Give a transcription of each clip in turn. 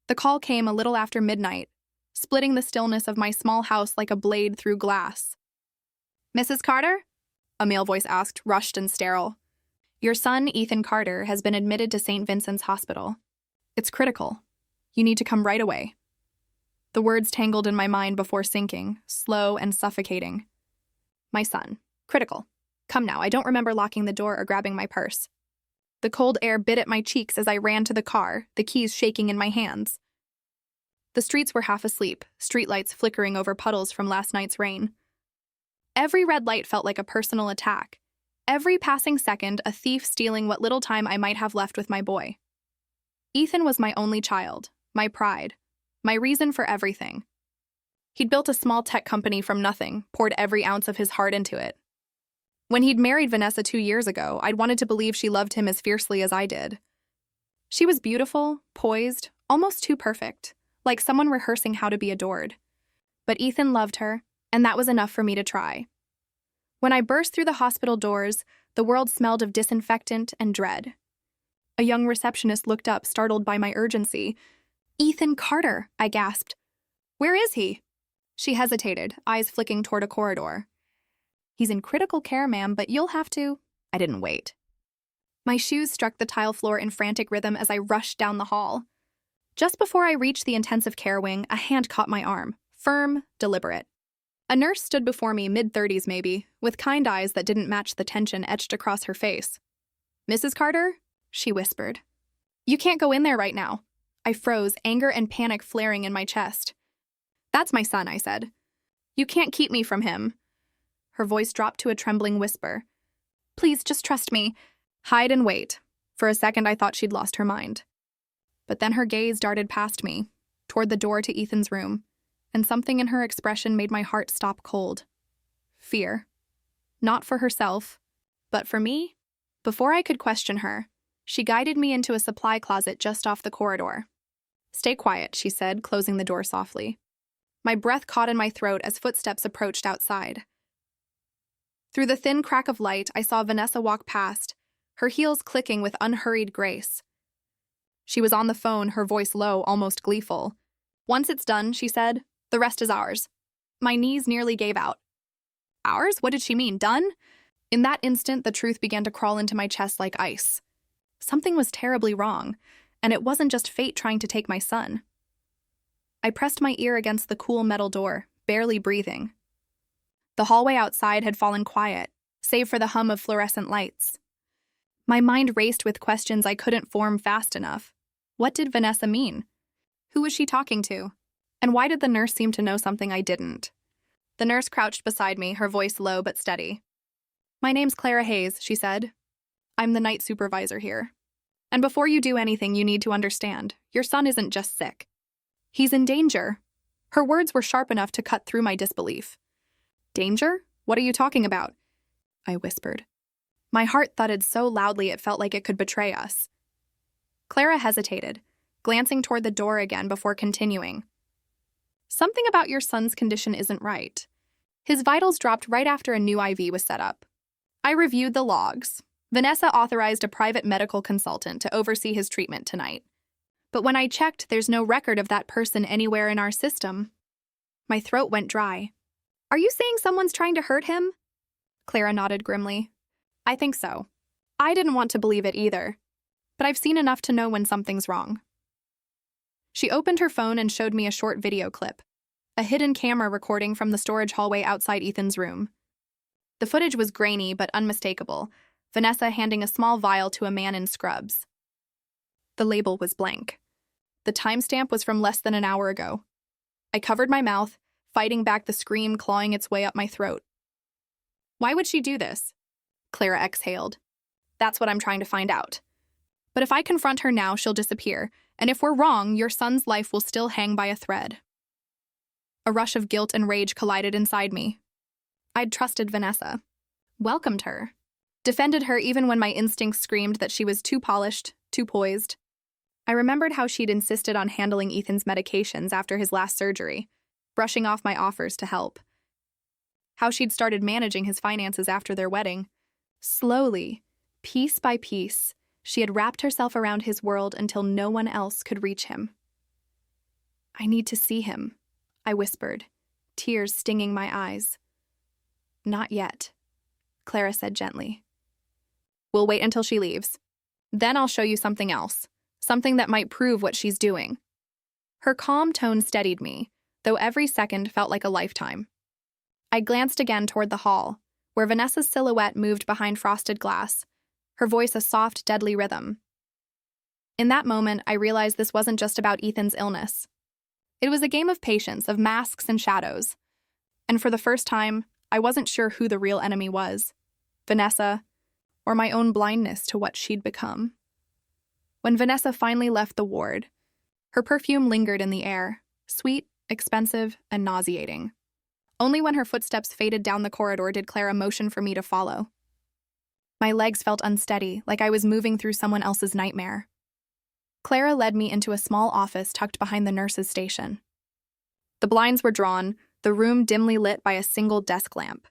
The call came a little after midnight, splitting the stillness of my small house like a blade through glass. "Mrs. Carter?" a male voice asked, rushed and sterile. "Your son, Ethan Carter, has been admitted to St. Vincent's Hospital. It's critical. You need to come right away." The words tangled in my mind before sinking, slow and suffocating. My son. Critical. Come now, I don't remember locking the door or grabbing my purse. The cold air bit at my cheeks as I ran to the car, the keys shaking in my hands. The streets were half asleep, streetlights flickering over puddles from last night's rain. Every red light felt like a personal attack. Every passing second, a thief stealing what little time I might have left with my boy. Ethan was my only child, my pride, my reason for everything. He'd built a small tech company from nothing, poured every ounce of his heart into it. When he'd married Vanessa 2 years ago, I'd wanted to believe she loved him as fiercely as I did. She was beautiful, poised, almost too perfect, like someone rehearsing how to be adored. But Ethan loved her, and that was enough for me to try. When I burst through the hospital doors, the world smelled of disinfectant and dread. A young receptionist looked up, startled by my urgency. "Ethan Carter," I gasped. "Where is he?" She hesitated, eyes flicking toward a corridor. "He's in critical care, ma'am, but you'll have to—" I didn't wait. My shoes struck the tile floor in frantic rhythm as I rushed down the hall. Just before I reached the intensive care wing, a hand caught my arm, firm, deliberate. A nurse stood before me, mid-30s maybe, with kind eyes that didn't match the tension etched across her face. "Mrs. Carter?" she whispered. "You can't go in there right now." I froze, anger and panic flaring in my chest. "That's my son," I said. "You can't keep me from him." Her voice dropped to a trembling whisper. "Please, just trust me." Hide and wait. For a second, I thought she'd lost her mind. But then her gaze darted past me, toward the door to Ethan's room, and something in her expression made my heart stop cold. Fear. Not for herself, but for me. Before I could question her, she guided me into a supply closet just off the corridor. "Stay quiet," she said, closing the door softly. My breath caught in my throat as footsteps approached outside. Through the thin crack of light, I saw Vanessa walk past, her heels clicking with unhurried grace. She was on the phone, her voice low, almost gleeful. "Once it's done," she said, "the rest is ours." My knees nearly gave out. Ours? What did she mean? Done? In that instant, the truth began to crawl into my chest like ice. Something was terribly wrong, and it wasn't just fate trying to take my son. I pressed my ear against the cool metal door, barely breathing. The hallway outside had fallen quiet, save for the hum of fluorescent lights. My mind raced with questions I couldn't form fast enough. What did Vanessa mean? Who was she talking to? And why did the nurse seem to know something I didn't? The nurse crouched beside me, her voice low but steady. "My name's Clara Hayes," she said. "I'm the night supervisor here. And before you do anything, you need to understand, your son isn't just sick. He's in danger." Her words were sharp enough to cut through my disbelief. "Danger? What are you talking about?" I whispered. My heart thudded so loudly it felt like it could betray us. Clara hesitated, glancing toward the door again before continuing. "Something about your son's condition isn't right. His vitals dropped right after a new IV was set up. I reviewed the logs. Vanessa authorized a private medical consultant to oversee his treatment tonight. But when I checked, there's no record of that person anywhere in our system." My throat went dry. "Are you saying someone's trying to hurt him?" Clara nodded grimly. "I think so. I didn't want to believe it either, but I've seen enough to know when something's wrong." She opened her phone and showed me a short video clip, a hidden camera recording from the storage hallway outside Ethan's room. The footage was grainy but unmistakable, Vanessa handing a small vial to a man in scrubs. The label was blank. The timestamp was from less than an hour ago. I covered my mouth, fighting back the scream clawing its way up my throat. "Why would she do this?" Clara exhaled. "That's what I'm trying to find out. But if I confront her now, she'll disappear, and if we're wrong, your son's life will still hang by a thread." A rush of guilt and rage collided inside me. I'd trusted Vanessa, welcomed her, defended her even when my instincts screamed that she was too polished, too poised. I remembered how she'd insisted on handling Ethan's medications after his last surgery, brushing off my offers to help. How she'd started managing his finances after their wedding. Slowly, piece by piece, she had wrapped herself around his world until no one else could reach him. I need to see him, I whispered, tears stinging my eyes. Not yet, Clara said gently. We'll wait until she leaves. Then I'll show you something else, something that might prove what she's doing. Her calm tone steadied me, though every second felt like a lifetime. I glanced again toward the hall, where Vanessa's silhouette moved behind frosted glass, her voice a soft, deadly rhythm. In that moment, I realized this wasn't just about Ethan's illness. It was a game of patience, of masks and shadows. And for the first time, I wasn't sure who the real enemy was, Vanessa, or my own blindness to what she'd become. When Vanessa finally left the ward, her perfume lingered in the air, sweet, expensive, and nauseating. Only when her footsteps faded down the corridor did Clara motion for me to follow. My legs felt unsteady, like I was moving through someone else's nightmare. Clara led me into a small office tucked behind the nurse's station. The blinds were drawn, the room dimly lit by a single desk lamp.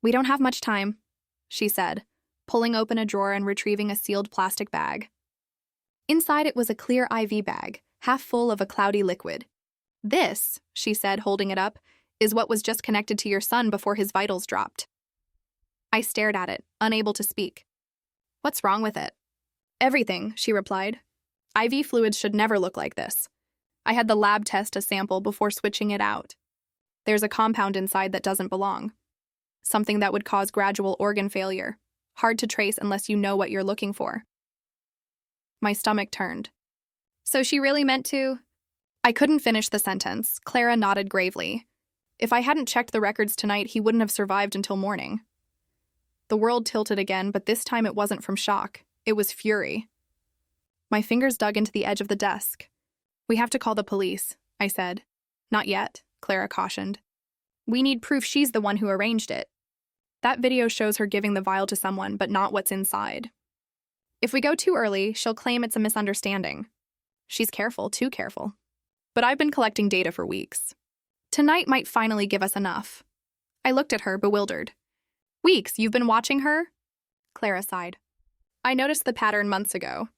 "We don't have much time," she said, pulling open a drawer and retrieving a sealed plastic bag. Inside it was a clear IV bag, half full of a cloudy liquid. "This," she said, holding it up, "is what was just connected to your son before his vitals dropped." I stared at it, unable to speak. "What's wrong with it?" "Everything," she replied. "IV fluids should never look like this. I had the lab test a sample before switching it out. There's a compound inside that doesn't belong. Something that would cause gradual organ failure. Hard to trace unless you know what you're looking for." My stomach turned. "So she really meant to—" I couldn't finish the sentence. Clara nodded gravely. "If I hadn't checked the records tonight, he wouldn't have survived until morning." The world tilted again, but this time it wasn't from shock. It was fury. My fingers dug into the edge of the desk. "We have to call the police," I said. "Not yet," Clara cautioned. "We need proof she's the one who arranged it. That video shows her giving the vial to someone, but not what's inside. If we go too early, she'll claim it's a misunderstanding. She's careful, too careful. But I've been collecting data for weeks. Tonight might finally give us enough." I looked at her, bewildered. "Weeks? You've been watching her?" Clara sighed. "I noticed the pattern months ago.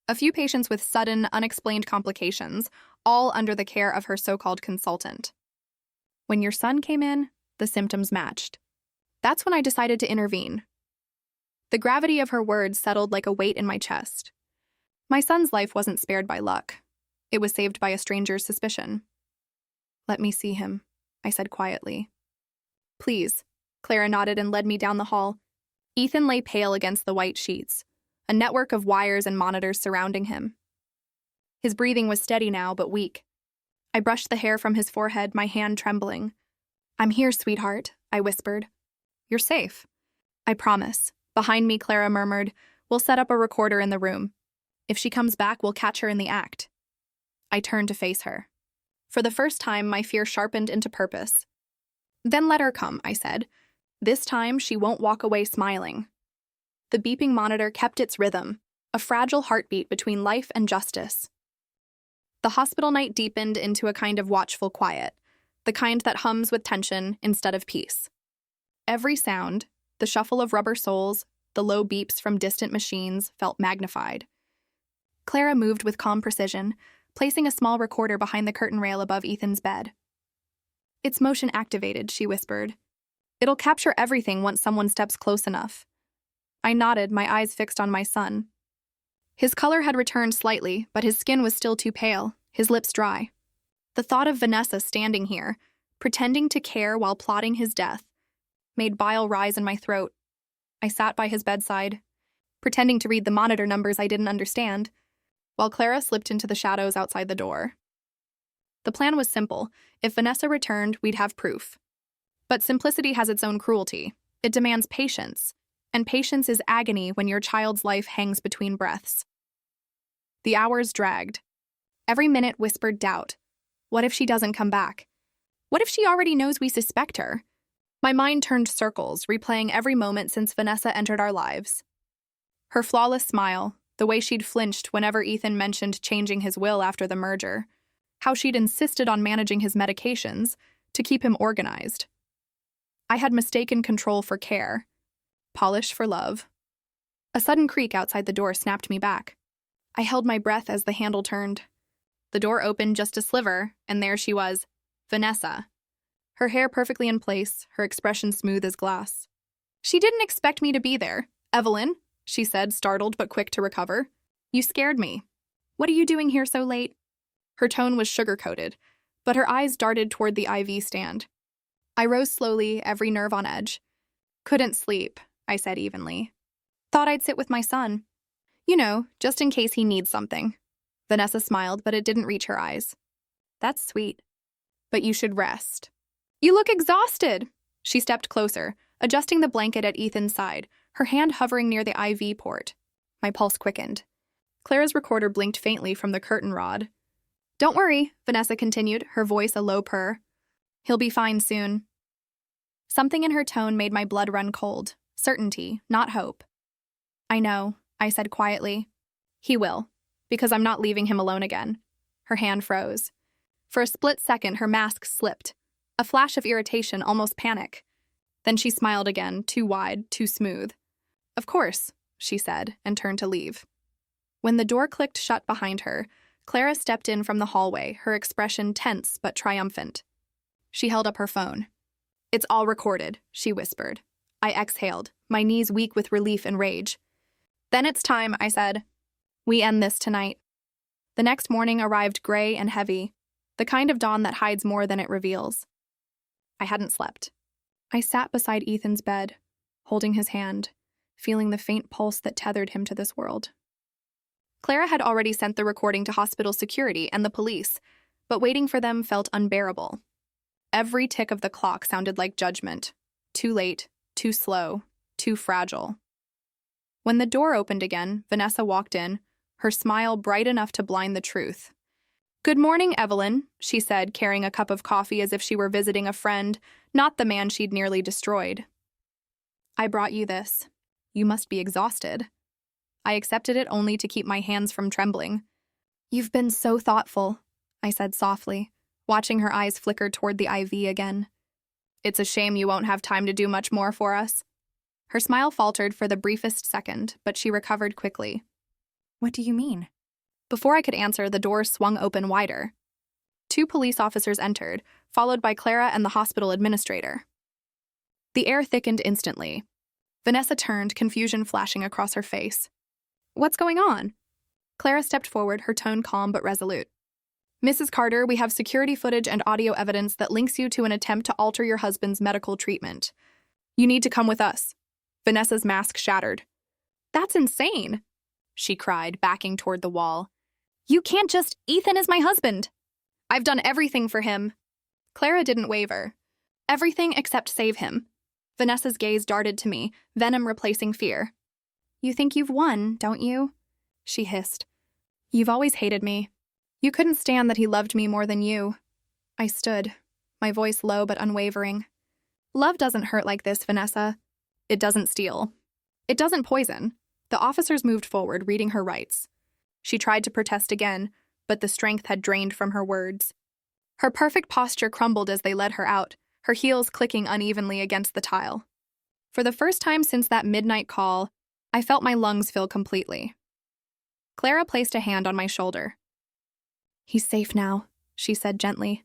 A few patients with sudden, unexplained complications, all under the care of her so-called consultant. When your son came in, the symptoms matched. That's when I decided to intervene." The gravity of her words settled like a weight in my chest. My son's life wasn't spared by luck. It was saved by a stranger's suspicion. "Let me see him," I said quietly. "Please." Clara nodded and led me down the hall. Ethan lay pale against the white sheets, a network of wires and monitors surrounding him. His breathing was steady now, but weak. I brushed the hair from his forehead, my hand trembling. "I'm here, sweetheart," I whispered. "You're safe." "I promise." Behind me, Clara murmured, "We'll set up a recorder in the room. If she comes back, we'll catch her in the act." I turned to face her. For the first time, my fear sharpened into purpose. "Then let her come," I said. "This time, she won't walk away smiling." The beeping monitor kept its rhythm, a fragile heartbeat between life and justice. The hospital night deepened into a kind of watchful quiet, the kind that hums with tension instead of peace. Every sound, the shuffle of rubber soles, the low beeps from distant machines, felt magnified. Clara moved with calm precision, placing a small recorder behind the curtain rail above Ethan's bed. "It's motion activated," she whispered. "It'll capture everything once someone steps close enough." I nodded, my eyes fixed on my son. His color had returned slightly, but his skin was still too pale, his lips dry. The thought of Vanessa standing here, pretending to care while plotting his death, made bile rise in my throat. I sat by his bedside, pretending to read the monitor numbers I didn't understand, while Clara slipped into the shadows outside the door. The plan was simple. If Vanessa returned, we'd have proof. But simplicity has its own cruelty. It demands patience, and patience is agony when your child's life hangs between breaths. The hours dragged. Every minute whispered doubt. What if she doesn't come back? What if she already knows we suspect her? My mind turned circles, replaying every moment since Vanessa entered our lives. Her flawless smile, the way she'd flinched whenever Ethan mentioned changing his will after the merger, how she'd insisted on managing his medications to keep him organized. I had mistaken control for care, polish for love. A sudden creak outside the door snapped me back. I held my breath as the handle turned. The door opened just a sliver, and there she was, Vanessa. Her hair perfectly in place, her expression smooth as glass. She didn't expect me to be there. Evelyn, she said, startled but quick to recover. You scared me. What are you doing here so late? Her tone was sugar-coated, but her eyes darted toward the IV stand. I rose slowly, every nerve on edge. Couldn't sleep, I said evenly. Thought I'd sit with my son. You know, just in case he needs something. Vanessa smiled, but it didn't reach her eyes. That's sweet. But you should rest. You look exhausted. She stepped closer, adjusting the blanket at Ethan's side, her hand hovering near the IV port. My pulse quickened. Clara's recorder blinked faintly from the curtain rod. Don't worry, Vanessa continued, her voice a low purr. He'll be fine soon. Something in her tone made my blood run cold. Certainty, not hope. I know, I said quietly. He will, because I'm not leaving him alone again. Her hand froze. For a split second, her mask slipped. A flash of irritation, almost panic. Then she smiled again, too wide, too smooth. Of course, she said, and turned to leave. When the door clicked shut behind her, Clara stepped in from the hallway, her expression tense but triumphant. She held up her phone. It's all recorded, she whispered. I exhaled, my knees weak with relief and rage. Then it's time, I said. We end this tonight. The next morning arrived gray and heavy, the kind of dawn that hides more than it reveals. I hadn't slept. I sat beside Ethan's bed, holding his hand, feeling the faint pulse that tethered him to this world. Clara had already sent the recording to hospital security and the police, but waiting for them felt unbearable. Every tick of the clock sounded like judgment. Too late, too slow, too fragile. When the door opened again, Vanessa walked in, her smile bright enough to blind the truth. Good morning, Evelyn, she said, carrying a cup of coffee as if she were visiting a friend, not the man she'd nearly destroyed. I brought you this. You must be exhausted. I accepted it only to keep my hands from trembling. You've been so thoughtful, I said softly, watching her eyes flicker toward the IV again. It's a shame you won't have time to do much more for us. Her smile faltered for the briefest second, but she recovered quickly. What do you mean? Before I could answer, the door swung open wider. 2 police officers entered, followed by Clara and the hospital administrator. The air thickened instantly. Vanessa turned, confusion flashing across her face. What's going on? Clara stepped forward, her tone calm but resolute. Mrs. Carter, we have security footage and audio evidence that links you to an attempt to alter your husband's medical treatment. You need to come with us. Vanessa's mask shattered. That's insane, she cried, backing toward the wall. You can't just— Ethan is my husband. I've done everything for him. Clara didn't waver. Everything except save him. Vanessa's gaze darted to me, venom replacing fear. You think you've won, don't you? She hissed. You've always hated me. You couldn't stand that he loved me more than you. I stood, my voice low but unwavering. Love doesn't hurt like this, Vanessa. It doesn't steal. It doesn't poison. The officers moved forward, reading her rights. She tried to protest again, but the strength had drained from her words. Her perfect posture crumbled as they led her out, her heels clicking unevenly against the tile. For the first time since that midnight call, I felt my lungs fill completely. Clara placed a hand on my shoulder. He's safe now, she said gently.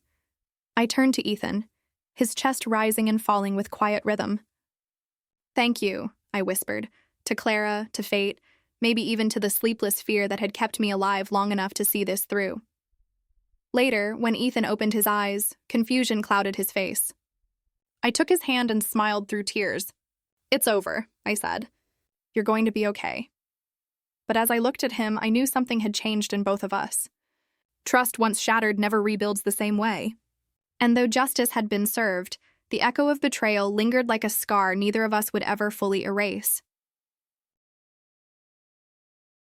I turned to Ethan, his chest rising and falling with quiet rhythm. Thank you, I whispered, to Clara, to fate, maybe even to the sleepless fear that had kept me alive long enough to see this through. Later, when Ethan opened his eyes, confusion clouded his face. I took his hand and smiled through tears. It's over, I said. You're going to be okay. But as I looked at him, I knew something had changed in both of us. Trust once shattered never rebuilds the same way. And though justice had been served, the echo of betrayal lingered like a scar neither of us would ever fully erase.